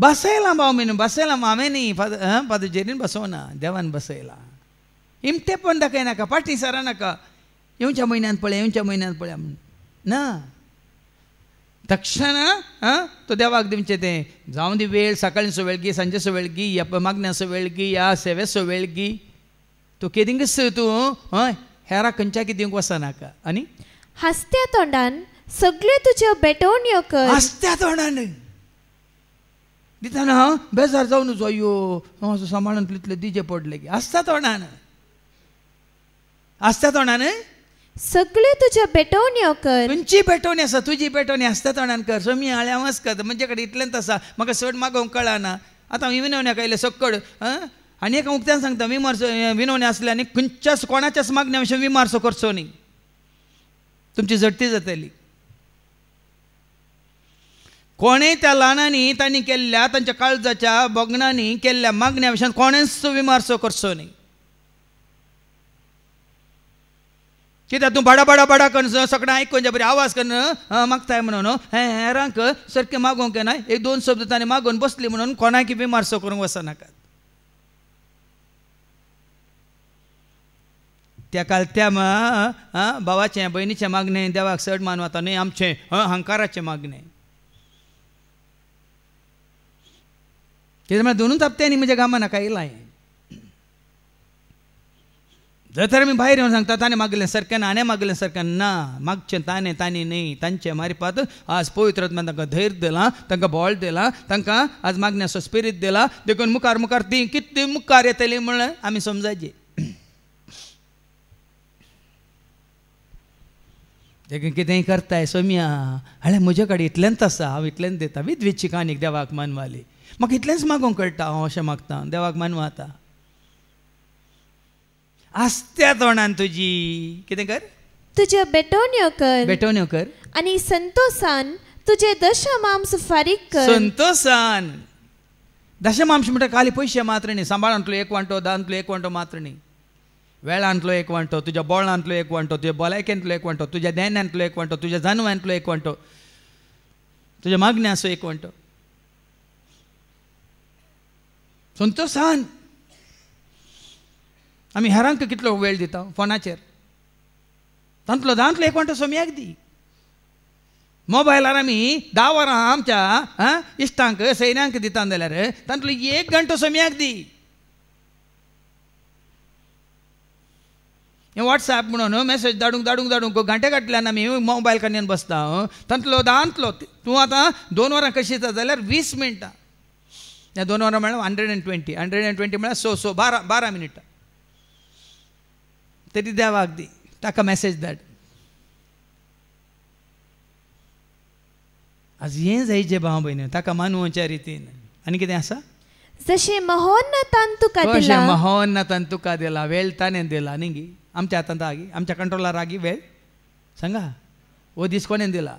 बसयला भाव मेनू बसयला मामेनी पद जेरीन बसवना देवान बसयला इमते पण दाखय नाका पाटी सरा नाका येवच्या म्हयन्यान पळया म्हण ना तक्षण तो देवाक दिवचे ते जावं दी वेळ सकाळीचो वेळ गी सांजेचो वेळ गी या मागण्याचो वेळ गी या सेवेचो वेळ गी तू केदिंगस तूं हय हेरा खंयच्या की दिवंक वचनाका आनी हसत्या तोंडान सगळे तुज्यो बेटोवण्यो कर हसत्या तोंडान दिताना बेजार जावन अयो सांबाळून तितले दिजे पडले की हसता तोंडान सगळे तुज्यो बेटोवण्यो कर खंयची बेटोवणी आसा तुजी बेटोवणी हसता तोंडान कर समी आळ्यावच कर म्हणजे कडेन इतलेंच आसा म्हाका चड मागोवंक कळना आतां हांव विनवण्याक आयले सक्कड आनी एका उक्त्यान सांगता विनवणी आसले आनी खंयच्याच कोणाच्याच मागण्या विशीं विमर्शो करचो न्ही तुमची झडटी जातली कोणेय त्या ल्हानांनी तांणी केल्ल्या तांच्या काळजाच्या बोगणांनी केल्ल्या मागण्या विशीं कोणेच विमर्शो करचो न्ही कित्याक तूं बडा बडा बडा करून सगळें आयकून बरी आवाज करून मागताय म्हणून हेरांक सारकें मागोवंक ना एक दोन शब्द ताणें मागून बसली म्हणून कोणाक विमर्शो करूंक वचनाकात त्या कालत्या भावाचें भयणीचें मागणें देवाक चड मान वता न्ही आमचें हंकाराचें मागणें कित्याक दोनूच हप्त्यांनी म्हज्या गामा नाका येयलां जर तर आमी भायर येवन सांगता ताणें मागलें सारकें ना हाणें मागलें सारकें ना मागचें ताणें न्ही तांचे मारिपात आज पवित्र आत्म्यान तांकां धैर्य दिलां तांकां बळ दिलां तांकां आज मागण्याचो स्पिरीट दिला देखून मुखार मुखार ती कितली मुखार येतली म्हणून आमी समजायचें देखून कितेंय करताय सोम्या हाळे म्हजे कडेन इतलेंच आसा हांव इतलेंच दिता विधवेची काणीक देवाक मानवाली म्हाका इतलेंच मागोवंक कळटा हांव अशें मागता देवाक मानवा आता आसत्या तोंडान तुजी कितें कर तुज्यो बेटोवण्यो कर आनी संतोषान तुजे दशमांश फारीक कर संतोषान दशमांश म्हणटा खाली पयशे मात्र न्ही सांबाळांतलो एक वांटो दांतलो एक वांटो मात्र न्ही वेळांतलो एक वांटो तुज्या बोळांतलो एक वांटो तुज्या भलायकेंतलो एक वांटो तुज्या देण्यांतलो एक वांटो तुज्या जानवांतलो एक वांटो तुज्या मागण्याचो एक वांटो संतोषान आमी हेरांक कितलो वेळ दिता फोनाचेर दांतलो एक वांटो सोम्याक दी मोबायलार आमी 10 वरां आमच्या इश्टांक सैन्यांक दिता जाल्यार तांतलो 1 घंटो सोम्याक दी व्हॉट्सॲप म्हणून मेसेज धाडूंक घंटे घातल्यान आमी मोबायल काडून बसता दांतलो तूं आतां 2 वरां कशी येता जाल्यार 20 मिनटां या 2 वरां म्हळ्यार 120 म्हळ्यार 12 मिनटां तरी देवाक दी ताका मेसेज धाड आज हें जायचें भाव भयणी ताका मानवच्या रितीन आनी कितें आसा जशें महोन्नतान तुका दिला वेळ ताणें दिला न्ही आमच्या हातांत आगी आमच्या कंट्रोलार आगी वेळ सांगा हो दीस कोणें दिला